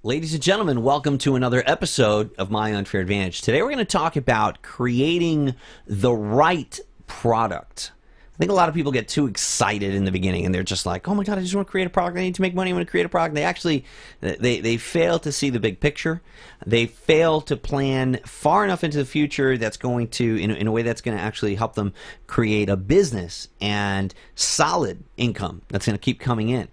Ladies and gentlemen, welcome to another episode of My Unfair Advantage. Today we're going to talk about creating the right product. I think a lot of people get too excited in the beginning and they're just like, oh my God, I just want to create a product. I need to make money. I want to create a product. They actually, they fail to see the big picture. They fail to plan far enough into the future that's going to, in a way that's going to actually help them create a business and solid income that's going to keep coming in.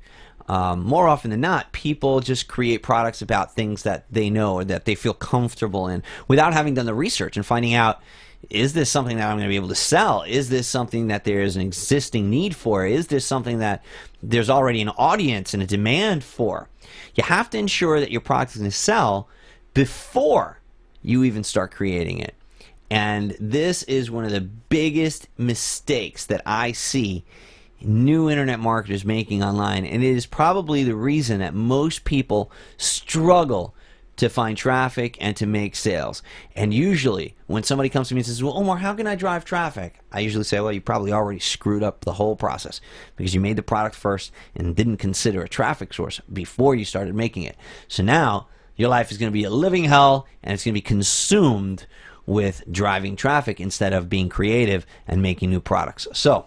More often than not, people just create products about things that they know or that they feel comfortable in without having done the research and finding out, is this something that I'm going to be able to sell? Is this something that there is an existing need for? Is this something that there's already an audience and a demand for? You have to ensure that your product is going to sell before you even start creating it. And this is one of the biggest mistakes that I see new internet marketers making online, and it is probably the reason that most people struggle to find traffic and to make sales. And usually when somebody comes to me and says, well, Omar, how can I drive traffic? I usually say, well, you probably already screwed up the whole process because you made the product first and didn't consider a traffic source before you started making it. So now your life is going to be a living hell and it's going to be consumed with driving traffic instead of being creative and making new products. So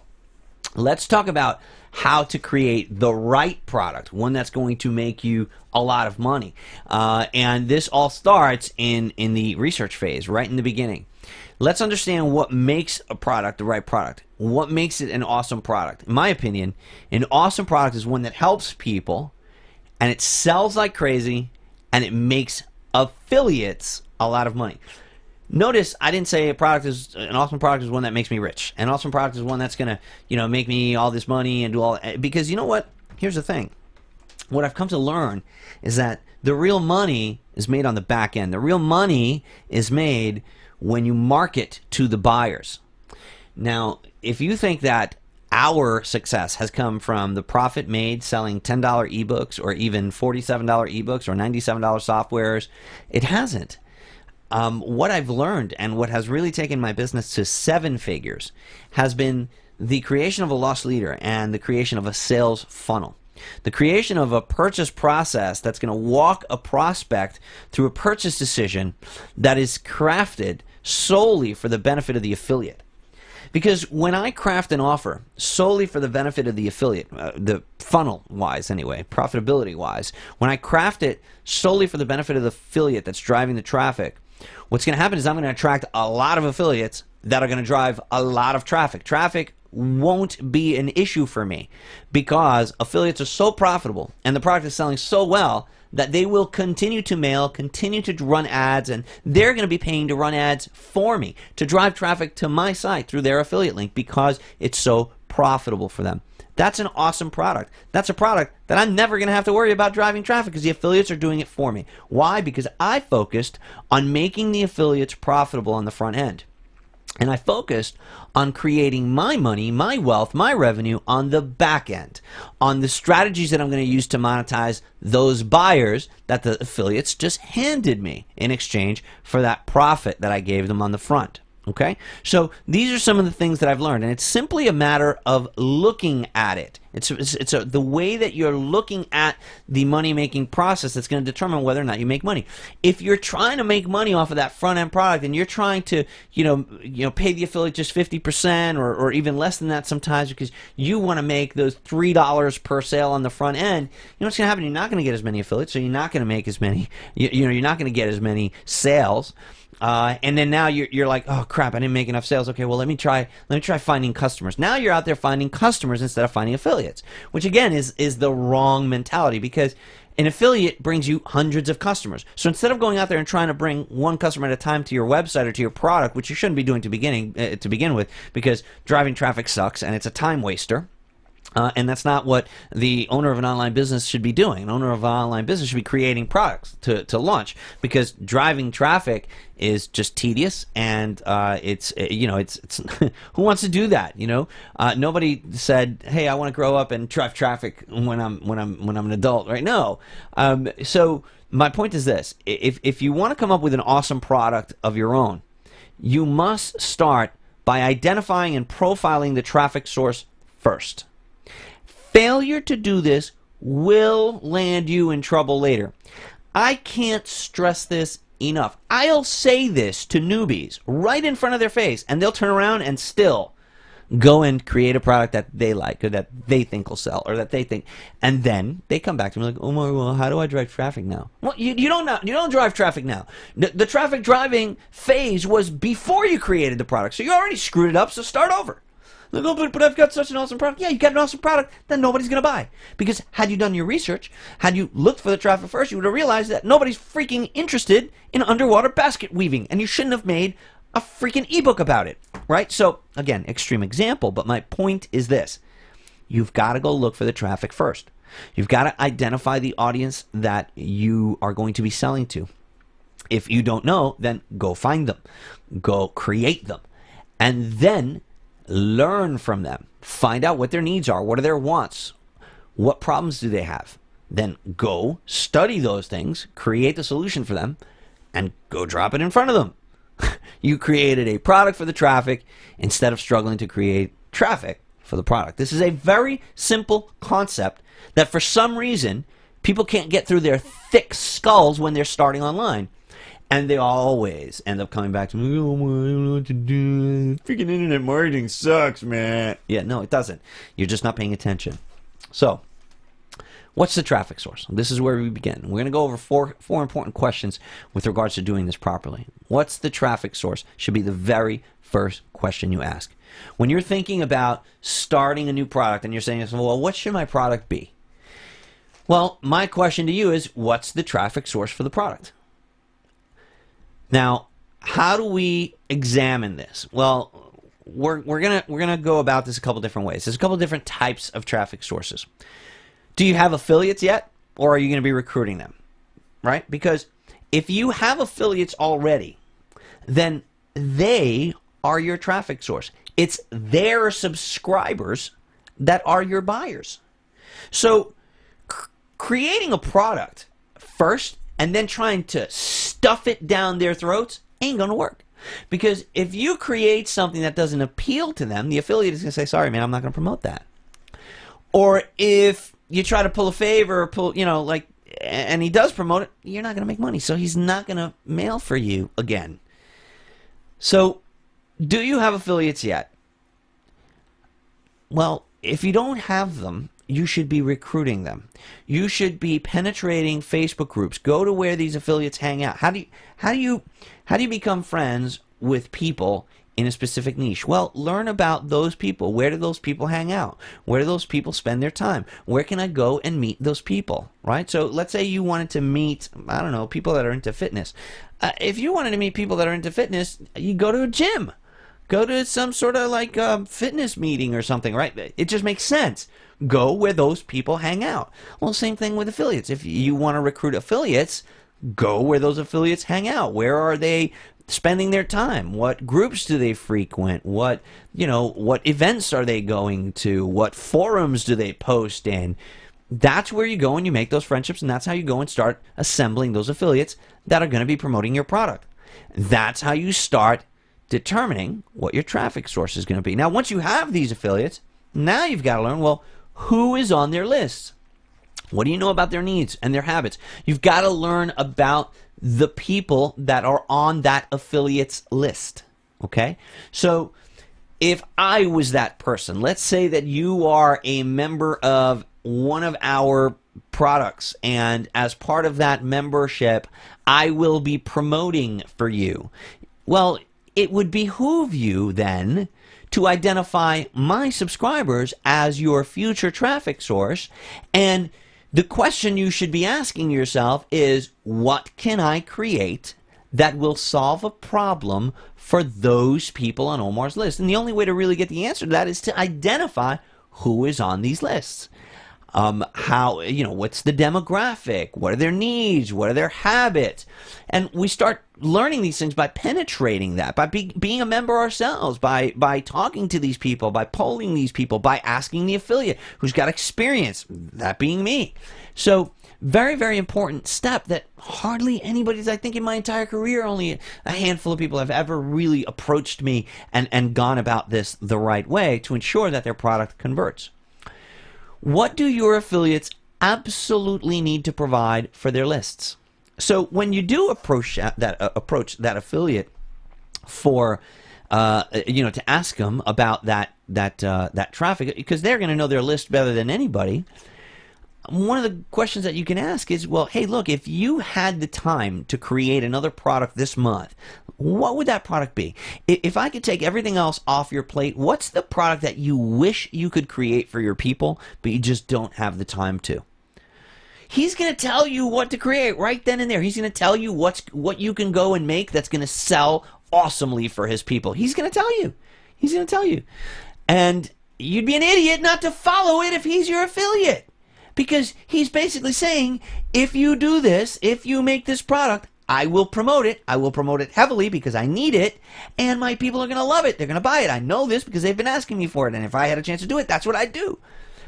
let's talk about how to create the right product, one that's going to make you a lot of money. And this all starts in the research phase, right in the beginning. Let's understand what makes a product the right product. What makes it an awesome product? In my opinion, an awesome product is one that helps people and it sells like crazy and it makes affiliates a lot of money. Notice I didn't say an awesome product is one that makes me rich. An awesome product is one that's going to, make me all this money and do all, because you know what? Here's the thing. What I've come to learn is that the real money is made on the back end. The real money is made when you market to the buyers. Now, if you think that our success has come from the profit made selling $10 ebooks or even $47 ebooks or $97 softwares, it hasn't. What I've learned and what has really taken my business to 7 figures has been the creation of a loss leader and the creation of a sales funnel. The creation of a purchase process that's going to walk a prospect through a purchase decision that is crafted solely for the benefit of the affiliate. Because when I craft an offer solely for the benefit of the affiliate, the funnel-wise anyway, profitability-wise, when I craft it solely for the benefit of the affiliate that's driving the traffic, what's going to happen is I'm going to attract a lot of affiliates that are going to drive a lot of traffic. Traffic won't be an issue for me because affiliates are so profitable and the product is selling so well that they will continue to mail, continue to run ads, and they're going to be paying to run ads for me to drive traffic to my site through their affiliate link because it's so profitable for them. That's an awesome product. That's a product that I'm never going to have to worry about driving traffic because the affiliates are doing it for me. Why? Because I focused on making the affiliates profitable on the front end. And I focused on creating my money, my wealth, my revenue on the back end, on the strategies that I'm going to use to monetize those buyers that the affiliates just handed me in exchange for that profit that I gave them on the front. Okay, so these are some of the things that I've learned, and it's simply a matter of looking at it. It's the way that you're looking at the money-making process that's going to determine whether or not you make money. If you're trying to make money off of that front-end product, and you're trying to, pay the affiliate just 50% or even less than that sometimes because you want to make those $3 per sale on the front end, you know what's going to happen? You're not going to get as many affiliates, so you're not going to make as many. You're not going to get as many sales. And then now you're like, oh crap, I didn't make enough sales. Okay, well let me try finding customers. Now you're out there finding customers instead of finding affiliates, which again is the wrong mentality because an affiliate brings you hundreds of customers. So instead of going out there and trying to bring one customer at a time to your website or to your product, which you shouldn't be doing to begin with, because driving traffic sucks and it's a time waster. And that's not what the owner of an online business should be doing. An owner of an online business should be creating products to launch because driving traffic is just tedious and it's who wants to do that? Nobody said, hey, I want to grow up and drive traffic when I'm an adult, right? No. So my point is this: if you want to come up with an awesome product of your own, you must start by identifying and profiling the traffic source first. Failure to do this will land you in trouble later. I can't stress this enough. I'll say this to newbies right in front of their face, and they'll turn around and still go and create a product that they like or that they think will sell or that they think, and then they come back to me like, oh my, well, how do I drive traffic now? Well, you don't know, you don't drive traffic now. The traffic driving phase was before you created the product, so you already screwed it up, so start over. Like, oh, but I've got such an awesome product. Yeah, you got an awesome product that nobody's going to buy. Because had you done your research, had you looked for the traffic first, you would have realized that nobody's freaking interested in underwater basket weaving, and you shouldn't have made a freaking ebook about it, right? So, again, extreme example, but my point is this. You've got to go look for the traffic first. You've got to identify the audience that you are going to be selling to. If you don't know, then go find them. Go create them. And then learn from them. Find out what their needs are. What are their wants? What problems do they have? Then go study those things, create the solution for them, and go drop it in front of them. You created a product for the traffic instead of struggling to create traffic for the product. This is a very simple concept that for some reason people can't get through their thick skulls when they're starting online. And they always end up coming back to me, oh, I don't know what to do. Freaking internet marketing sucks, man. Yeah, no, it doesn't. You're just not paying attention. So, what's the traffic source? This is where we begin. We're going to go over four important questions with regards to doing this properly. What's the traffic source? Should be the very first question you ask. When you're thinking about starting a new product and you're saying, well, what should my product be? Well, my question to you is, what's the traffic source for the product? Now, how do we examine this? Well, we're gonna go about this a couple different ways. There's a couple different types of traffic sources. Do you have affiliates yet, or are you going to be recruiting them? Right? Because if you have affiliates already, then they are your traffic source. It's their subscribers that are your buyers. So creating a product first and then trying to stuff it down their throats ain't going to work. Because if you create something that doesn't appeal to them, the affiliate is going to say, sorry, man, I'm not going to promote that. Or if you try to pull a favor or pull, and he does promote it, you're not going to make money. So he's not going to mail for you again. So do you have affiliates yet? Well, if you don't have them, you should be recruiting them. You should be penetrating Facebook groups. Go to where these affiliates hang out. How do you become friends with people in a specific niche? Well, learn about those people. Where do those people hang out? Where do those people spend their time? Where can I go and meet those people? Right? So let's say you wanted to meet, I don't know, people that are into fitness. If you wanted to meet people that are into fitness, you go to a gym. Go to some sort of fitness meeting or something, right? It just makes sense. Go where those people hang out. Well, same thing with affiliates. If you want to recruit affiliates, go where those affiliates hang out. Where are they spending their time? What groups do they frequent? What events are they going to? What forums do they post in? That's where you go and you make those friendships, and that's how you go and start assembling those affiliates that are going to be promoting your product. That's how you start determining what your traffic source is going to be. Now, once you have these affiliates, now you've got to learn, well, who is on their lists? What do you know about their needs and their habits? You've got to learn about the people that are on that affiliate's list. Okay? So if I was that person, let's say that you are a member of one of our products, and as part of that membership, I will be promoting for you. Well, it would behoove you then to identify my subscribers as your future traffic source. And the question you should be asking yourself is, what can I create that will solve a problem for those people on Omar's list? And the only way to really get the answer to that is to identify who is on these lists. What's the demographic? What are their needs? What are their habits? And we start learning these things by penetrating that, by being a member ourselves, by talking to these people, by polling these people, by asking the affiliate who's got experience, that being me. So very, very important step that hardly anybody's, I think in my entire career, only a handful of people have ever really approached me and gone about this the right way to ensure that their product converts. What do your affiliates absolutely need to provide for their lists? So when you do approach that affiliate for to ask them about that traffic, because they're going to know their list better than anybody. One of the questions that you can ask is, well, hey, look, if you had the time to create another product this month, what would that product be? If I could take everything else off your plate, what's the product that you wish you could create for your people, but you just don't have the time to? He's going to tell you what to create right then and there. He's going to tell you what you can go and make that's going to sell awesomely for his people. He's going to tell you. He's going to tell you. And you'd be an idiot not to follow it if he's your affiliate. Because he's basically saying, if you do this, if you make this product, I will promote it. I will promote it heavily because I need it, and my people are going to love it. They're going to buy it. I know this because they've been asking me for it, and if I had a chance to do it, that's what I'd do.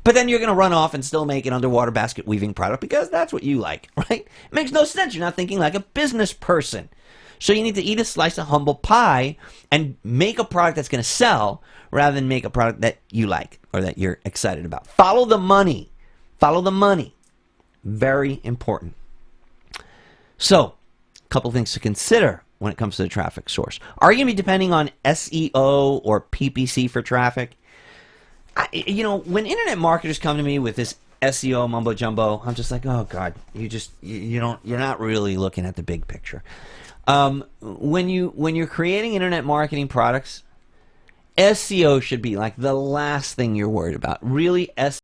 But then you're going to run off and still make an underwater basket weaving product because that's what you like, right? It makes no sense. You're not thinking like a business person. So you need to eat a slice of humble pie and make a product that's going to sell rather than make a product that you like or that you're excited about. Follow the money. Follow the money. Very important. So, a couple things to consider when it comes to the traffic source. Are you going to be depending on SEO or PPC for traffic? When internet marketers come to me with this SEO mumbo jumbo, I'm just like, oh God, you're not really looking at the big picture. When you're creating internet marketing products, SEO should be like the last thing you're worried about. Really,